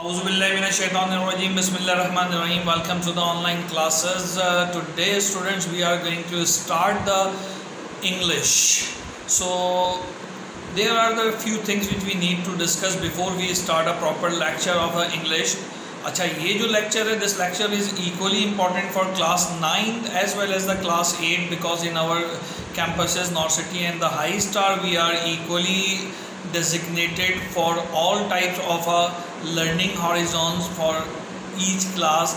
Bismillahirrahmanirrahim. Welcome to the online classes. Today students we are going to start the English. So there are the few things which we need to discuss before we start a proper lecture of English. अच्छा ये जो lecture है, this lecture is equally important for class 9 as well as the class 8 because in our campuses North City and the High Star we are equally designated for all types of learning horizons for each class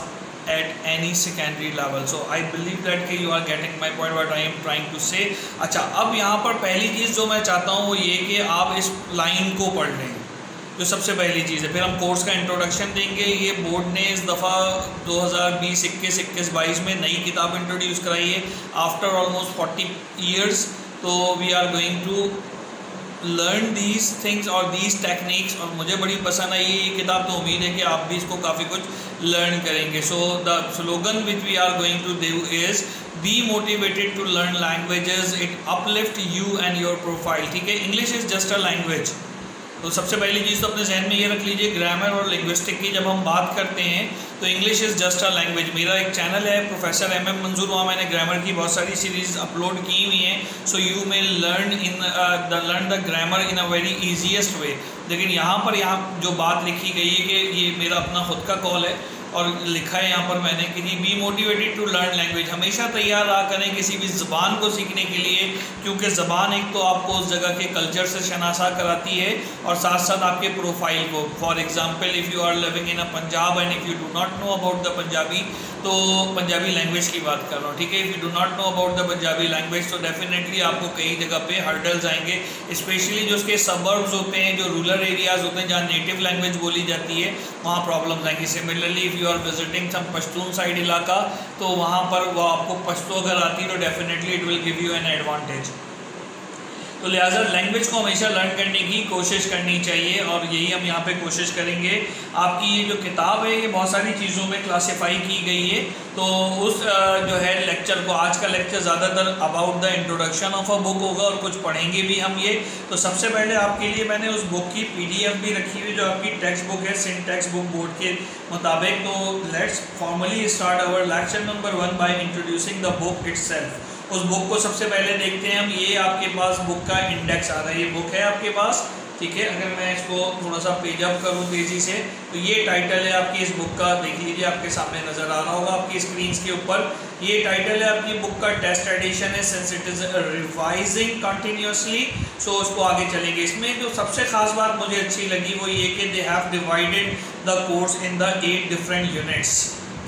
at any secondary level. So I believe that you are getting my point what I am trying to say. अच्छा अब यहाँ पर पहली चीज़ जो मैं चाहता हूँ वो ये कि आप इस लाइन को पढ़ लें, जो सबसे पहली चीज़ है। फिर हम कोर्स का इंट्रोडक्शन देंगे। ये बोर्ड ने इस दफ़ा 2020, 21, 22 में नई किताब इंट्रोड्यूस कराई है आफ्टर ऑलमोस्ट 40 ईयर्स। तो we are going to learn these things और दीज टेक्निक्स, और मुझे बड़ी पसंद आई ये किताब, तो उम्मीद है कि आप भी इसको काफ़ी कुछ लर्न करेंगे। So the slogan which we are going to do is be motivated to learn languages, it uplift you and your profile. ठीक है, English is just a language. तो सबसे पहली चीज़ तो अपने जहन में ये रख लीजिए, ग्रामर और लिंग्विस्टिक की जब हम बात करते हैं तो English is just a language. मेरा एक चैनल है प्रोफेसर MM मंजूर, वहाँ मैंने ग्रामर की बहुत सारी सीरीज़ अपलोड की हुई हैं। So you may learn the grammar in a very easiest वे। लेकिन यहाँ पर जो बात लिखी गई है कि ये मेरा अपना खुद का कॉल है और लिखा है यहाँ पर मैंने कि be motivated to learn language. हमेशा तैयार रहा करें किसी भी ज़बान को सीखने के लिए, क्योंकि ज़बान एक तो आपको उस जगह के कल्चर से शनासा कराती है और साथ साथ आपके प्रोफाइल को। For example if you are living in a Punjab and if you do not know about the Punjabi, तो पंजाबी लैंग्वेज की बात कर रहा हूँ, ठीक है। If you do not know about the Punjabi language तो डेफिनेटली आपको कई जगह पे हर्डल्स आएंगे, स्पेशली जो उसके सबर्ब्स होते हैं, जो रूरल एरियाज़ होते हैं जहाँ नेटिव लैंग्वेज बोली जाती है, वहाँ प्रॉब्लम्स आएंगी। Similarly if you are visiting some Pashtun side इलाका, तो वहाँ पर वो आपको पश्तो अगर आती है तो definitely it will give you an advantage. तो लिहाजा लैंग्वेज को हमेशा लर्न करने की कोशिश करनी चाहिए और यही हम यहाँ पे कोशिश करेंगे। आपकी ये जो किताब है ये बहुत सारी चीज़ों में क्लासिफाई की गई है। तो उस जो है लेक्चर को, आज का लेक्चर ज़्यादातर about the introduction of a book होगा और कुछ पढ़ेंगे भी हम ये। तो सबसे पहले आपके लिए मैंने उस बुक की PDF भी रखी हुई जो आपकी टेक्स्ट बुक है, सिंटैक्स बुक बोर्ड के मुताबिक। तो let's formally start our lecture number 1 by introducing the book itself. उस बुक को सबसे पहले देखते हैं हम। ये आपके पास बुक का इंडेक्स आ रहा है, ये बुक है आपके पास, ठीक है। अगर मैं इसको थोड़ा सा पेज अप करूँ तेज़ी से तो ये टाइटल है आपकी इस बुक का, देख लीजिए आपके सामने नज़र आ रहा होगा आपकी स्क्रीन के ऊपर। ये टाइटल है आपकी बुक का, टेस्ट एडिशन है, since it is revising continuously. So उसको आगे चलेंगे। इसमें जो सबसे ख़ास बात मुझे अच्छी लगी वो ये कि दे have divided the course in the 8 different units.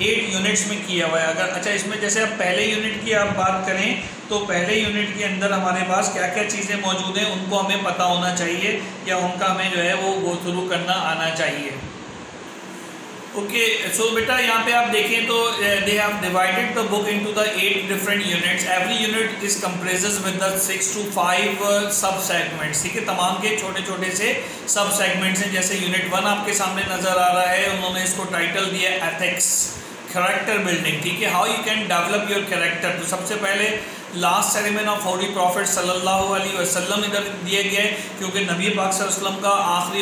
8 units में किया हुआ है। अगर अच्छा इसमें जैसे अब पहले यूनिट की आप बात करें तो पहले यूनिट के अंदर हमारे पास क्या क्या चीज़ें मौजूद हैं उनको हमें पता होना चाहिए या उनका हमें जो है वो गो थ्रू करना आना चाहिए। ओके, सो बेटा यहाँ पे आप देखें तो they have divided the book into the 8 different units. Every unit is comprises with the 6 to 5 सब सेगमेंट्स, ठीक है। तमाम के छोटे छोटे से सब सेगमेंट्स हैं। जैसे यूनिट 1 आपके सामने नज़र आ रहा है, उन्होंने इसको टाइटल दिया एथिक्स, कैरेक्टर बिल्डिंग, ठीक है, how you can develop your character. तो सबसे पहले last ceremony of holy prophet सल्लल्लाहु अलैहि वसल्लम इधर दिए गए, क्योंकि नबी पाक सल्लल्लाहु अलैहि वसल्लम का आखिरी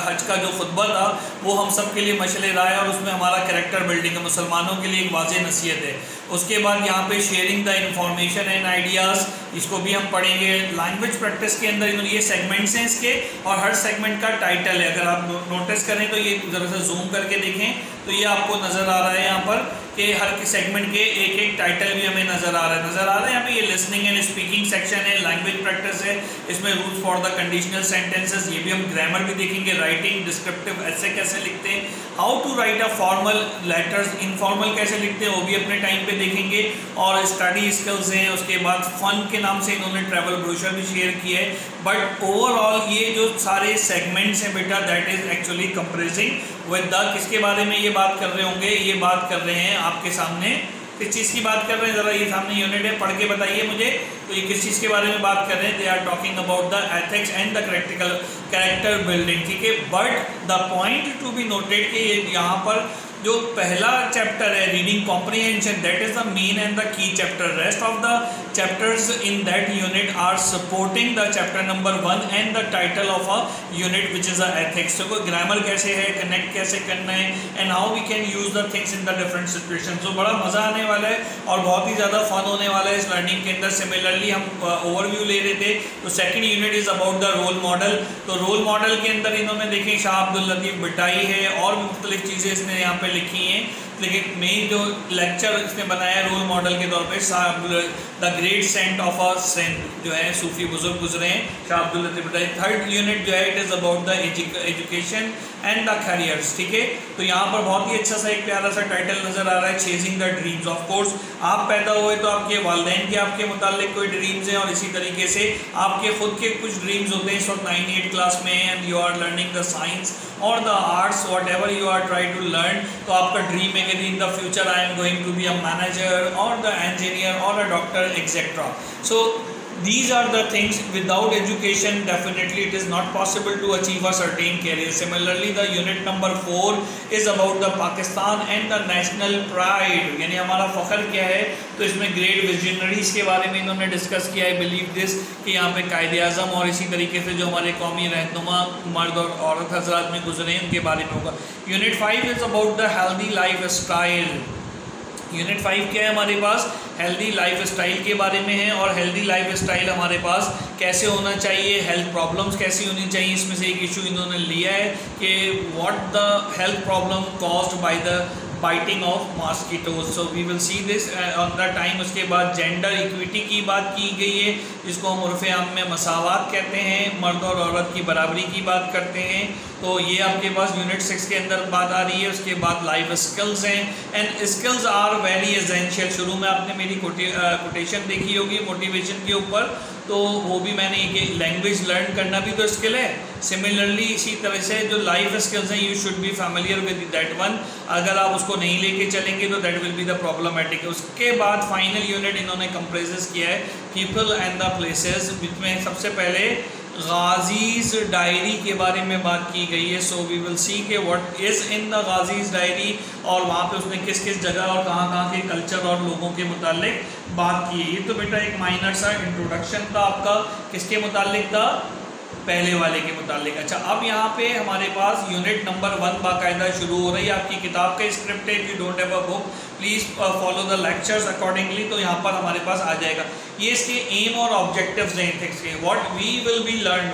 हज का जो खुतबा था वो हम सब के लिए मशअल राह है और उसमें हमारा कैरेक्टर बिल्डिंग है, मुसलमानों के लिए एक वाज़ेह नसीहत है। उसके बाद यहाँ पे sharing the information and ideas, इसको भी हम पढ़ेंगे। लैंग्वेज प्रैक्टिस के अंदर ये सेगमेंट्स हैं इसके और हर सेगमेंट का टाइटल है। अगर आप नोटिस करें तो ये ज़रा सा जूम करके देखें तो ये आपको नज़र आ रहा है यहाँ पर कि हर सेगमेंट के एक एक टाइटल भी हमें नज़र आ रहा है। यहाँ पे ये लिसनिंग एंड स्पीकिंग सेक्शन है, लैंग्वेज प्रैक्टिस है, इसमें rules for the conditional sentences, ये भी हम ग्रामर भी देखेंगे, राइटिंग, डिस्क्रिप्टिव ऐसे कैसे लिखते हैं, how to write a formal letters, informal कैसे लिखते हैं वो भी अपने टाइम पे देखेंगे। और स्टडी स्किल्स हैं। उसके बाद फन के नाम से इन्होंने ट्रैवल ब्रोशर भी शेयर किया है। बट ओवरऑल ये जो सारे सेगमेंट्स हैं बेटा that is actually compressing with the, किसके बारे में ये बात कर रहे होंगे, ये बात कर रहे हैं आपके सामने किस चीज़ की बात कर रहे हैं, ज़रा ये सामने यूनिट है, पढ़ के बताइए मुझे। तो ये किस चीज़ के बारे में बात कर रहे हैं? They are talking about the ethics and the character building, ठीक है। But the point to be noted कि यहाँ पर जो पहला चैप्टर है reading comprehension, that is the main and the key chapter. Rest of the chapters in that unit are supporting the chapter number 1 and the title of a unit which is a ethics. तो grammar कैसे है, connect कैसे करना है, and how we can use the things in the different situation. तो बड़ा मजा आने वाला है और बहुत ही ज़्यादा फन होने वाला है इस लर्निंग के अंदर। सिमिलरली हम ओवरव्यू ले रहे थे, तो second unit is about the role model. तो रोल मॉडल के अंदर इन्होंने देखें शाह अब्दुल लतीफ़ भट्टाई है और भी मुख्तलिफ चीज़ें इसने यहाँ पे लिखी हैं, लेकिन मेन जो लेक्चर इसने बनाया रोल मॉडल के तौर पे Shah Abdul the great saint of a saint जो है सूफी बुजुर्ग गुजरे हैं शाह अब्दुल लतीफ़ भट्टाई। थर्ड यूनिट जो है it is about the education and the careers, ठीक है। तो यहाँ पर बहुत ही अच्छा सा एक प्यारा सा टाइटल नजर आ रहा है, chasing the dreams. Of course आप पैदा हुए तो आपके वालिदैन के आपके मुतालिक कोई ड्रीम्स हैं, और इसी तरीके से आपके खुद के कुछ ड्रीम्स होते हैं। इस वक्त 9-8 क्लास में and you are learning the science और the arts, whatever you are try to learn. तो आपका ड्रीम है कि in the future I am going to be a manager और द इंजीनियर और a doctor etcetera. So these are the things, without education definitely it is not possible to achieve a certain career. Similarly the unit number 4 is about the Pakistan and the national pride, यानी हमारा फ़ख्र क्या है। तो इसमें great visionaries के बारे में इन्होंने डिस्कस किया है। बिलीव दिस कि यहाँ पे कायदे आज़म और इसी तरीके से जो हमारे कौमी रहनुमा मर्द और औरत हजरात में गुजरे हैं उनके बारे में होगा। Unit 5 is about the healthy life style. Unit 5 क्या है हमारे पास, हेल्दी लाइफ स्टाइल के बारे में है। और हेल्दी लाइफ स्टाइल हमारे पास कैसे होना चाहिए, हेल्थ प्रॉब्लम्स कैसी होनी चाहिए। इसमें से एक इशू इन्होंने लिया है कि what the health problem caused by the biting of mosquitoes. So we will see this on the time. उसके बाद जेंडर इक्विटी की बात की गई है, जिसको हम उर्फ़ आम में मसावात कहते हैं, मर्द और औरत की बराबरी की बात करते हैं। तो ये आपके पास यूनिट 6 के अंदर बात आ रही है। उसके बाद लाइफ स्किल्स हैं, and skills are very essential. शुरू में आपने मेरी कोटेशन देखी होगी मोटिवेशन के ऊपर, तो वो भी मैंने ये लैंग्वेज लर्न करना भी तो स्किल है। सिमिलरली इसी तरह से जो लाइफ स्किल्स हैं you should be familiar with that one. अगर आप उसको नहीं लेके चलेंगे तो that will be the problematic. उसके बाद फाइनल यूनिट इन्होंने कंप्रेसेस किया है पीपल एंड द प्लेसेस, जिसमें सबसे पहले गाजीज़ डायरी के बारे में बात की गई है। सो वी विल सी के what is in the Ghazi's diary, और वहाँ पे उसने किस किस जगह और कहाँ के कल्चर और लोगों के मुतालिक बात की है। ये तो बेटा एक माइनर सा इंट्रोडक्शन था आपका, किसके मुतालिक था, पहले वाले के मुतालिक। अच्छा, अब यहाँ पे हमारे पास यूनिट नंबर 1 बाकायदा शुरू हो रही है। आपकी किताब का स्क्रिप्ट है, if you don't have a book please follow the lectures accordingly. तो यहाँ पर हमारे पास आ जाएगा ये इसके एम और ऑब्जेक्टिव्स हैं एथिक्स के। What we will be learn,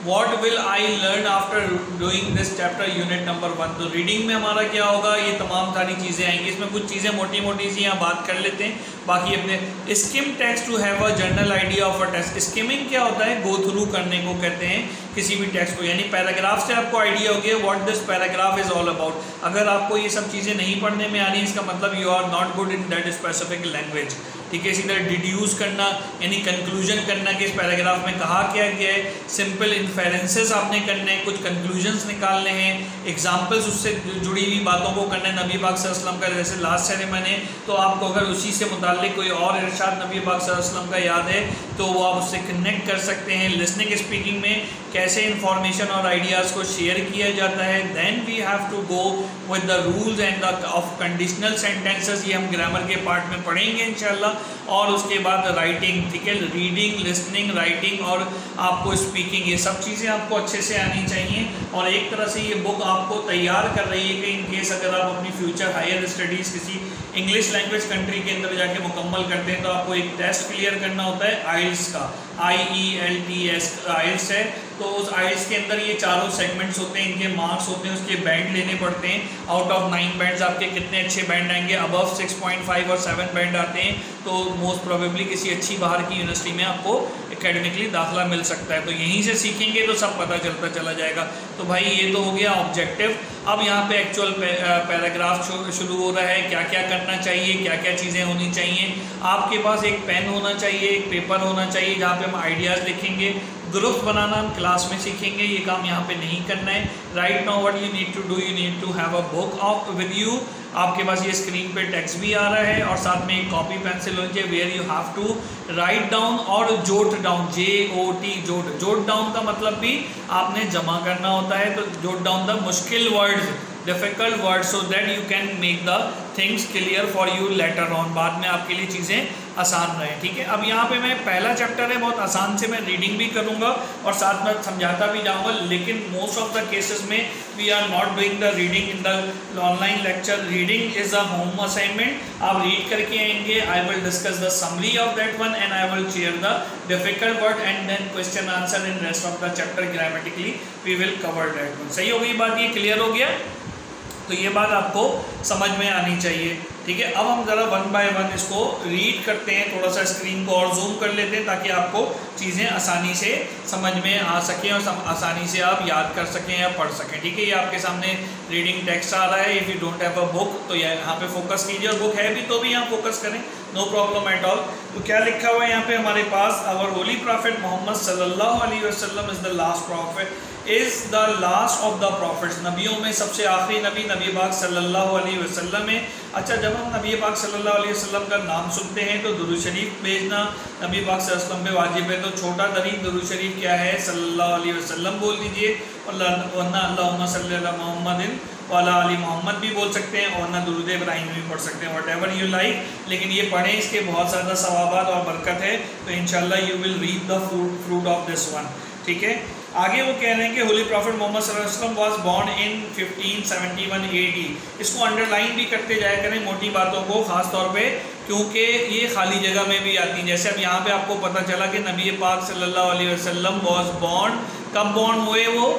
what will I learn after doing this chapter unit number 1। तो रीडिंग में हमारा क्या होगा, ये तमाम सारी चीज़ें आएंगी। इसमें कुछ चीज़ें मोटी मोटी सी यहाँ बात कर लेते हैं, बाकी अपने skim text to have a general idea of a text. Skimming क्या होता है, गो थ्रू करने को कहते हैं किसी भी टेक्स्ट को, यानी पैराग्राफ से आपको आइडिया हो गया what this paragraph is all about. अगर आपको ये सब चीज़ें नहीं पढ़ने में आ रही, इसका मतलब you are not good in that specific language, ठीक है। इसी तरह डिड्यूस करना यानी कंक्लूजन करना कि इस पैराग्राफ में कहा क्या गया है। सिंपल इन्फेरेंसेस आपने करने हैं, कुछ कंक्लूजन्स निकालने हैं, एग्जाम्पल्स उससे जुड़ी हुई बातों को करना है। नबी पाक सल्लल्लाहु अलैहि वसल्लम का जैसे लास्ट सेरेमनी, तो आपको अगर उसी से मुताल्लिक कोई और इरशाद नबी पाक सल्लल्लाहु अलैहि वसल्लम का याद है तो वो आप उससे कनेक्ट कर सकते हैं। लिसनिंग स्पीकिंग में कैसे इंफॉर्मेशन और आइडियाज़ को शेयर किया जाता है। Then we have to go with the rules and the of conditional sentences, ये हम ग्रामर के पार्ट में पढ़ेंगे इंशाल्लाह। और उसके बाद राइटिंग, ठीक है, रीडिंग, लिसनिंग, राइटिंग और आपको स्पीकिंग, ये सब चीज़ें आपको अच्छे से आनी चाहिए। और एक तरह से ये बुक आपको तैयार कर रही है कि इन केस अगर आप अपनी फ्यूचर हायर स्टडीज़ किसी इंग्लिश लैंग्वेज कंट्री के अंदर जाके मुकम्मल करते हैं तो आपको एक टेस्ट क्लियर करना होता है आइल्स का, IELTS आइल्स है। तो उस आइल्स के अंदर ये चारों सेगमेंट्स होते हैं, इनके मार्क्स होते हैं, उसके बैंड लेने पड़ते हैं। आउट ऑफ 9 बैंड्स आपके कितने अच्छे बैंड आएंगे, अबव 6.5 और 7 बैंड आते हैं तो मोस्ट प्रोबेबली किसी अच्छी बाहर की यूनिवर्सिटी में आपको एकेडमिकली दाखिला मिल सकता है। तो यहीं से सीखेंगे तो सब पता चलता चला जाएगा। तो भाई ये तो हो गया ऑब्जेक्टिव। अब यहाँ पे एक्चुअल पैराग्राफ शुरू हो रहा है, क्या क्या करना चाहिए, क्या क्या चीज़ें होनी चाहिए। आपके पास एक पेन होना चाहिए, एक पेपर होना चाहिए जहाँ पे हम आइडियाज़ लिखेंगे। ग्रुप बनाना हम क्लास में सीखेंगे, ये काम यहाँ पे नहीं करना है। Right now what you need to do, you need to have a book of with you आपके पास ये स्क्रीन पे टेक्स्ट भी आ रहा है और साथ में एक कॉपी पेंसिल होनी चाहिए where you have to write down और jot down, JOT jot. Jot down का मतलब भी आपने जमा करना होता है, तो जोट डाउन द मुश्किल words, difficult word, so that you can make the things clear for you later on, बाद में आपके लिए चीज़ें आसान रहे। ठीक है, अब यहाँ पे मैं पहला चैप्टर है, बहुत आसान से मैं रीडिंग भी करूँगा और साथ में समझाता भी जाऊँगा, लेकिन मोस्ट ऑफ द केसेस में we are not doing the reading in the online lecture. Reading is a home assignment, आप रीड करके आएंगे, I will discuss the summary of that one and I will share the difficult word and then question answer in rest of the chapter grammatically we will cover that one. सही हो गई बात, ये clear हो गया? तो ये बात आपको समझ में आनी चाहिए। ठीक है, अब हम ज़रा वन बाय वन इसको रीड करते हैं, थोड़ा सा स्क्रीन को और जूम कर लेते हैं ताकि आपको चीज़ें आसानी से समझ में आ सकें और आसानी से आप याद कर सकें या पढ़ सकें। ठीक है, ये आपके सामने रीडिंग टेक्स्ट आ रहा है। If you don't have a book तो यहाँ पे फोकस कीजिए, और बुक है भी तो भी यहाँ फोकस करें, नो प्रॉब्लम एट ऑल। तो क्या लिखा हुआ है यहाँ पे हमारे पास, आवर होली प्रॉफिट मोहम्मद सल्लल्लाहु अलैहि वसल्लम is the last profit, is the last of the profits, नबियों में सबसे आखिरी नबी नबी पाक सल्लल्लाहु अलैहि वसल्लम है। अच्छा, जब हम नबी पाक सल्लल्लाहु अलैहि वसल्लम का नाम सुनते हैं तो दुरूद शरीफ भेजना नबी पाक सल्लल्लाहु अलैहि वसल्लम पे वाजिब है। तो छोटा तरीन दुरूद शरीफ क्या है, सल्लल्लाहु अलैहि वसल्लम बोल दीजिए, वरना अल्लाहुम्मा सल्ली अला मुहम्मदिन व अला आलि मोहम्मद भी बोल सकते हैं, और वरना दुरूद इब्राहिम भी पढ़ सकते हैं, व्हाटएवर यू लाइक, लेकिन ये पढ़ें, इसके बहुत ज़्यादा सवाबात और बरकत है, तो इंशाल्लाह you will read the fruit of this one. ठीक है, आगे वो कह रहे हैं कि होली प्रॉफिट मोहम्मद सल्लल्लाहु अलैहि वसल्लम वाज बॉर्न इन 1571 AD। इसको अंडरलाइन भी करते जाया करें मोटी बातों को, ख़ास तौर पे क्योंकि ये खाली जगह में भी आती हैं। जैसे अब यहाँ पे आपको पता चला कि नबी पाक सल्लल्लाहु अलैहि वसल्लम वाज बॉर्न, कब बॉर्न हुए वो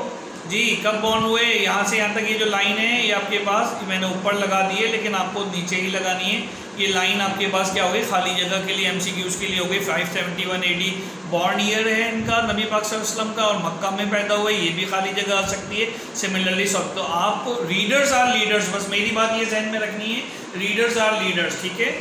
जी, कब बॉर्न हुए, यहाँ से यहाँ तक ये जो लाइन है ये आपके पास मैंने ऊपर लगा दी है, लेकिन आपको नीचे ही लगानी है। ये लाइन आपके पास क्या हो गई, खाली जगह के लिए, MCQs के लिए हो गई। 571 AD बॉर्न ईयर है इनका, नबी पाक सल्लल्लाहु अलैहि वसल्लम का, और मक्का में पैदा हुए, ये भी खाली जगह आ सकती है। सिमिलरली सब, तो आपको रीडर्स आर लीडर्स, बस मेरी बात ये जहन में रखनी है, रीडर्स आर लीडर्स। ठीक है,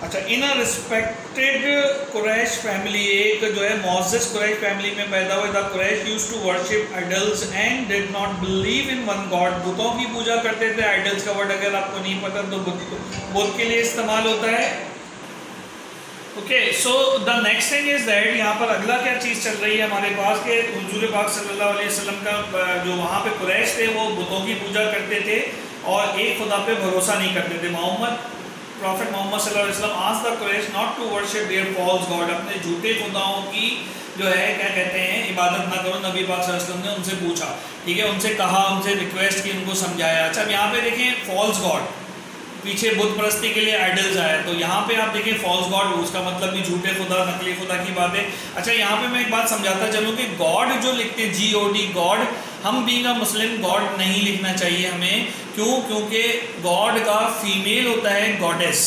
अच्छा, in a respected Quraysh family, एक जो है मोअज़्ज़ज़ कुरैश फैमिली में पैदा हुए। The Quraysh used to worship idols and did not believe in one God, बुतों की पूजा करते थे। आइडल्स का वर्ड अगर आपको नहीं पता तो बुत के लिए इस्तेमाल होता है। Okay, so the next thing is that, यहाँ पर अगला क्या चीज़ चल रही है हमारे पास कि हुजूर पाक सल्लल्लाहु अलैहि वसल्लम का जो वहाँ पे कुरैश थे वो बुतों की पूजा करते थे और एक खुदा पे भरोसा नहीं करते थे। प्रॉफिट मोहम्मद सल्लल्लाहु अलैहि वसल्लम asked the Quraysh not to worship their false god, अपने झूठे खुदाओं की जो है क्या कहते हैं इबादत ना करो। नबी पाक सल्लल्लाहु अलैहि वसल्लम ने उनसे पूछा, ठीक है, उनसे कहा, उनसे रिक्वेस्ट की, उनको समझाया। अच्छा, अब यहाँ पे देखें फॉल्स गॉड, पीछे बुत परस्ती के लिए आइडल्स आया, तो यहाँ पे आप देखें फॉल्स गॉड, उसका मतलब भी झूठे खुदा, नकली खुदा की बात है। अच्छा, यहाँ पे मैं एक बात समझाता चलूँ कि गॉड जो लिखते हैं GOD गॉड, हम बीइंग अ मुस्लिम गॉड नहीं लिखना चाहिए हमें। क्यों? क्योंकि गॉड का फीमेल होता है गॉडेस,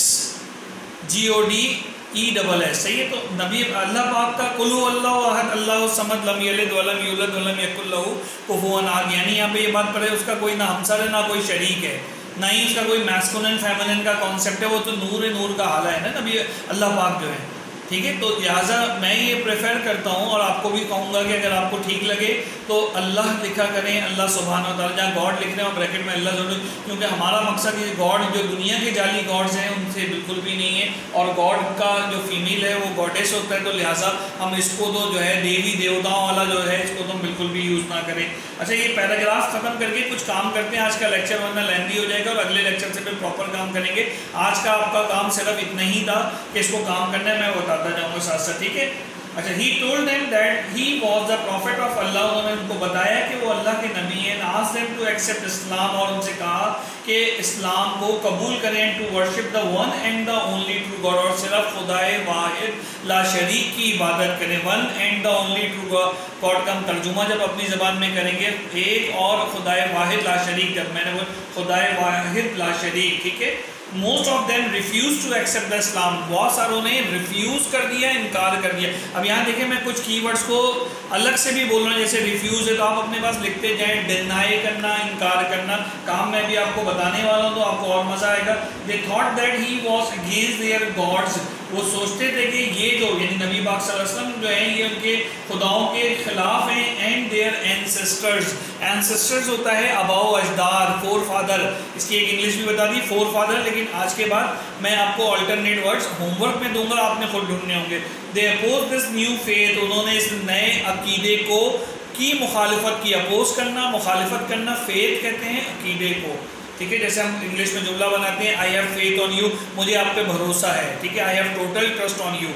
GODESS, सही है। तो नबी अल्लाह पाक का कुल अल्लाहु अहद अल्लाहु समद लम यलिद वलम यूलद वलम यकुल लहू कुफुवन अहद, यानी यहाँ पे ये बात पड़े उसका कोई ना हमसर है ना कोई शरीक है, ना ही उसका कोई मैस्कुलिन फेमिनिन का कॉन्सेप्ट है, वो तो नूर का हाला है ना नबी अल्लाह पाक जो है। ठीक है, तो लिहाजा मैं ये प्रेफर करता हूँ और आपको भी कहूँगा कि अगर आपको ठीक लगे तो अल्लाह लिखा करें, अल्लाह सुब्हानहू व तआला, जहाँ गॉड लिख रहे हैं और ब्रैकेट में अल्लाह जोड़ें, क्योंकि हमारा मकसद ये गॉड जो दुनिया के जाली गॉड्स हैं उनसे बिल्कुल भी नहीं है, और गॉड का जो फीमेल है वो गॉडेस होता है, तो लिहाजा हम इसको तो जो है देवी देवताओं वाला जो है इसको तो बिल्कुल भी यूज़ ना करें। अच्छा, ये पैराग्राफ ख़त्म करके कुछ काम करते हैं आज का लेक्चर, वरना लेंथी हो जाएगा और अगले लेक्चर से फिर प्रॉपर काम करेंगे। आज का आपका काम सिर्फ इतना ही था कि इसको काम करना है, मैं बताता जाऊँगा साथ साथ। ठीक है, अच्छा, he told them that he was the prophet of Allah, उन्होंने उनको बताया कि वो अल्लाह के नबी हैं। Asked them to accept Islam, और उनसे कहा कि इस्लाम को कबूल करें, to worship the one and the only true God, और सिर्फ खुदाए वाहिद ला शरीक की इबादत करें। One and the only true God का हम तर्जुमा जब अपनी ज़बान में करेंगे, एक और खुदाए वाहिद ला शरीक, जब मैंने वो खुदाए वाहिद ला शरीक, ठीक है, most of them refuse to accept the Islam, बहुत सारों ने रिफ्यूज कर दिया, इनकार कर दिया। अब यहाँ देखिए मैं कुछ कीवर्ड्स को अलग से भी बोल रहा हूँ, जैसे रिफ्यूज है तो आप अपने पास लिखते जाएं, डिनाई करना, इनकार करना, काम मैं भी आपको बताने वाला हूँ तो आपको और मजा आएगा। They thought that he was against their gods, वो सोचते थे कि ये जो यानी नबी पाक सल्लल्लाहु अलैहि वसल्लम जो है ये उनके खुदाओं के खिलाफ हैं। एंड देयर एंसेस्टर्स, एंसेस्टर्स होता है अबाओ, अजदार, फोर फादर, इसकी एक इंग्लिश भी बता दी फोर फादर, लेकिन आज के बाद मैं आपको अल्टरनेट वर्ड्स होमवर्क में दूंगा, आपने खुद ढूंढने होंगे। दे अपोज दिस न्यू फेथ, उन्होंने इस नए अकीदे को की मुखालिफत की, अपोज करना, मुखालिफत करना, फेथ कहते हैं अकीदे को, ठीक है। जैसे हम इंग्लिश में जुमला बनाते हैं I have faith on you, मुझे आप पे भरोसा है, ठीक है, I have total trust on you.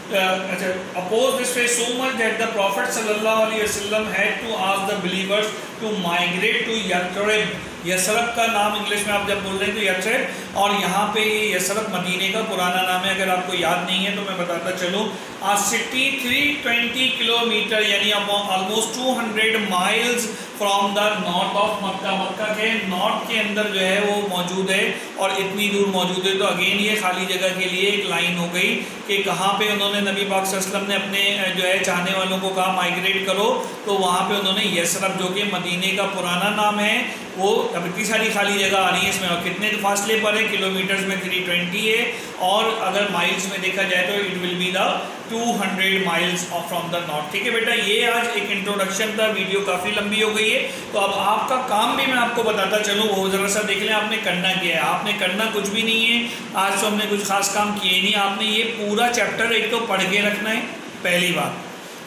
अच्छा, oppose this faith so much that the prophet सल्लल्लाहु अलैहि वसल्लम had to ask the believers to migrate to Yathrib, यसरब का नाम इंग्लिश में आप जब बोल रहे हैं तो यथरिब, और यहाँ पे ये यसरब मदीने का पुराना नाम है, अगर आपको याद नहीं है तो मैं बताता चलूँ। आ सिटी 320 किलोमीटर यानी almost 200 miles from the north of Makkah, Makkah के नॉर्थ के अंदर जो है वो मौजूद है, और इतनी दूर मौजूद है तो अगेन ये खाली जगह के लिए एक लाइन हो गई कि कहाँ पे उन्होंने नबी पाक सल्लल्लाहु अलैहि वसल्लम ने अपने जो है चाहने वालों को कहा माइग्रेट करो, तो वहाँ पे उन्होंने यसरब जो कि मदीने का पुराना नाम है, वो अब इतनी सारी खाली जगह आ रही है इसमें, और कितने फासले पर है, किलोमीटर्स में 320 है, और अगर माइल्स में देखा जाए तो it will be the 200 miles from the north, ठीक है बेटा। ये आज एक इंट्रोडक्शन था, वीडियो काफ़ी लंबी हो गई है, तो अब आपका काम भी मैं आपको बताता चलूँ, वो ज़रा सा देख लें आपने करना क्या है। आपने करना कुछ भी नहीं है, आज तो हमने कुछ खास काम किए नहीं, आपने ये पूरा चैप्टर एक तो पढ़ के रखना है पहली बार,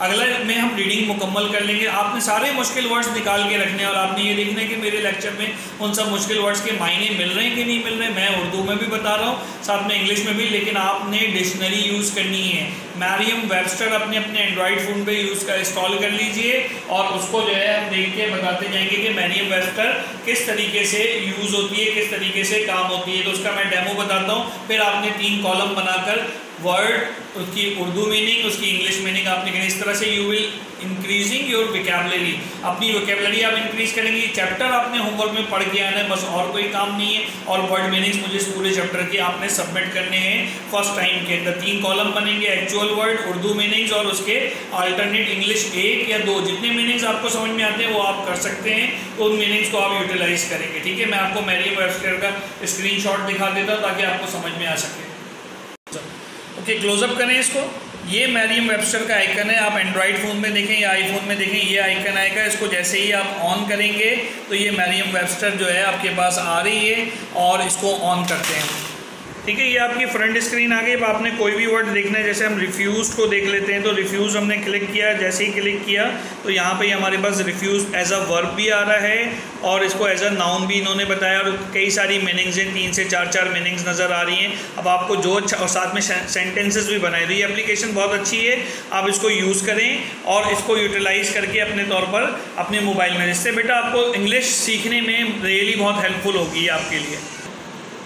अगला में हम रीडिंग मुकम्मल कर लेंगे। आपने सारे मुश्किल वर्ड्स निकाल के रखने हैं, और आपने ये देखना है कि मेरे लेक्चर में उन सब मुश्किल वर्ड्स के मायने मिल रहे हैं कि नहीं मिल रहे हैं। मैं उर्दू में भी बता रहा हूँ, साथ में इंग्लिश में भी, लेकिन आपने डिक्शनरी यूज़ करनी है। मैरियम वेबस्टर अपने एंड्रॉयड फ़ोन पे इंस्टॉल कर लीजिए, और उसको जो है हम देख के बताते जाएंगे कि मैरियम वेबस्टर किस तरीके से यूज़ होती है, किस तरीके से काम होती है, तो उसका मैं डेमो बताता हूँ। फिर आपने 3 कॉलम बनाकर वर्ड, उसकी उर्दू मीनिंग, उसकी इंग्लिश मीनिंग आपने कहीं इस तरह से you will increasing your vocabulary, अपनी वोकैबुलरी आप इंक्रीज करेंगे। चैप्टर आपने होमवर्क में पढ़ के आना है, बस और कोई काम नहीं है। और वर्ड मीनिंग्स मुझे इस पूरे चैप्टर के आपने सबमिट करने हैं फर्स्ट टाइम के अंदर। 3 कॉलम बनेंगे, एक्चुअल वर्ड, उर्दू मीनिंग्स और उसके अल्टरनेट इंग्लिश 1 या 2 जितने मीनिंग्स आपको समझ में आते हैं वो आप कर सकते हैं, तो उन मीनिंग्स को आप यूटिलाइज करेंगे, ठीक है। मैं आपको मैरियम वेबस्टर का स्क्रीनशॉट दिखा देता हूँ ताकि आपको समझ में आ सके। ओके, क्लोजअप करें इसको। ये मैरियम वेबस्टर का आइकन है, आप एंड्रॉयड फ़ोन में देखें या आईफोन में देखें, ये आइकन आएगा। इसको जैसे ही आप ऑन करेंगे तो ये मैरियम वेबस्टर जो है आपके पास आ रही है, और इसको ऑन करते हैं, ठीक है। ये आपकी फ्रंट स्क्रीन आ गई। अब आपने कोई भी वर्ड देखना है, जैसे हम रिफ्यूज़ को देख लेते हैं, तो रिफ्यूज़ हमने क्लिक किया, जैसे ही क्लिक किया तो यहाँ पे हमारे पास रिफ्यूज़ एज अ वर्ब भी आ रहा है, और इसको एज अ नाउन भी इन्होंने बताया, और कई सारी मीनिंग्स हैं, 3 से 4 मीनिंग्स नज़र आ रही हैं। अब आपको जो अच्छा, और साथ में सेंटेंसेस भी बनाए, तो ये एप्लीकेशन बहुत अच्छी है, आप इसको यूज़ करें और इसको यूटिलाइज़ करके अपने तौर पर अपने मोबाइल में, जिससे बेटा आपको इंग्लिश सीखने में रियली बहुत हेल्पफुल होगी आपके लिए,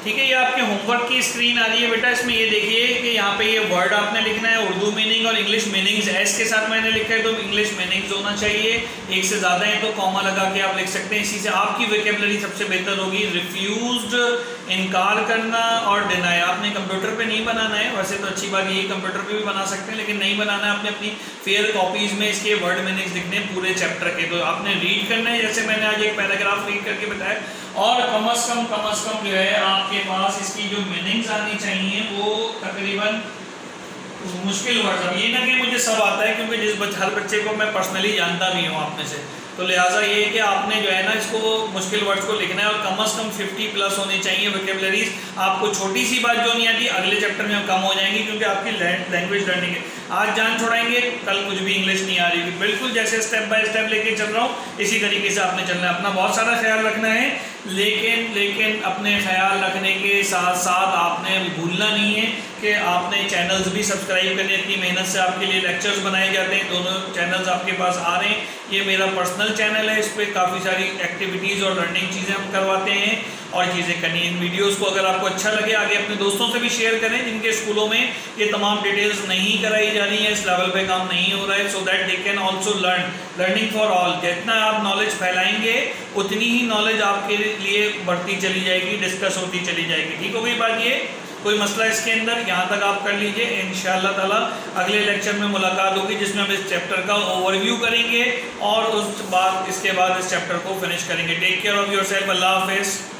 ठीक है। ये आपके होमवर्क की स्क्रीन आ रही है बेटा। इसमें ये देखिए कि यहाँ पे ये वर्ड आपने लिखना है, उर्दू मीनिंग और इंग्लिश मीनिंग्स एस के साथ मैंने लिखा है, तो इंग्लिश मीनिंग्स होना चाहिए। 1 से ज़्यादा है तो कॉमा लगा के आप लिख सकते हैं, इसी से आपकी वोकैबुलरी सबसे बेहतर होगी। रिफ्यूज्ड, इनकार करना, और डिनाई आपने कंप्यूटर पे नहीं बनाना है, वैसे तो अच्छी बात ये कंप्यूटर पे भी बना सकते हैं, लेकिन नहीं बनाना है। आपने अपनी फेयर कॉपीज़ में इसके वर्ड मीनिंग्स लिखने हैं पूरे चैप्टर के, तो आपने रीड करना है, जैसे मैंने आज एक पैराग्राफ रीड करके बताया। और कम अज़ कम जो है आपके पास इसकी जो मीनिंग्स आनी चाहिए वो तकरीबन मुश्किल वर्ड। अब ये ना कि मुझे सब आता है, क्योंकि हर बच्चे को मैं पर्सनली जानता भी हूँ आप में से, तो लिहाजा ये है कि आपने जो है ना इसको मुश्किल वर्ड्स को लिखना है, और कम अज़ कम 50+ होनी चाहिए वोकैबुलरीज। आपको छोटी सी बात जो नहीं आती अगले चैप्टर में कम हो जाएंगी, क्योंकि आपकी लैंग्वेज लर्निंग है। आज जान छोड़ाएंगे, कल कुछ भी इंग्लिश नहीं आ रही, बिल्कुल जैसे स्टेप बाय स्टेप लेके चल रहा हूँ इसी तरीके से आपने चलना है। अपना बहुत सारा ख्याल रखना है, लेकिन अपने ख्याल रखने के साथ साथ आपने भूलना नहीं है कि आपने चैनल्स भी सब्सक्राइब करने, इतनी मेहनत से आपके लिए लेक्चर्स बनाए जाते हैं, दोनों चैनल्स आपके पास आ रहे हैं। ये मेरा पर्सनल चैनल है, इस पर काफ़ी सारी एक्टिविटीज़ और लर्निंग चीज़ें हम करवाते हैं और चीज़ें करनी है। इन वीडियोज़ को अगर आपको अच्छा लगे आगे अपने दोस्तों से भी शेयर करें जिनके स्कूलों में ये तमाम डिटेल्स नहीं कराई जा रही है, इस लेवल पे काम नहीं हो रहा है, so that they can also learning for all. जितना आप नॉलेज फैलाएंगे उतनी ही नॉलेज आपके लिए बढ़ती चली जाएगी, डिस्कस होती चली जाएगी। ठीक हो गई बात? ये कोई मसला इसके अंदर यहाँ तक आप कर लीजिए। इंशाअल्लाह ताला अगले लेक्चर में मुलाकात होगी जिसमें हम इस चैप्टर का ओवरव्यू करेंगे और इसके बाद इस चैप्टर को फिनिश करेंगे। Take care of yourself. अल्लाह हाफिज़।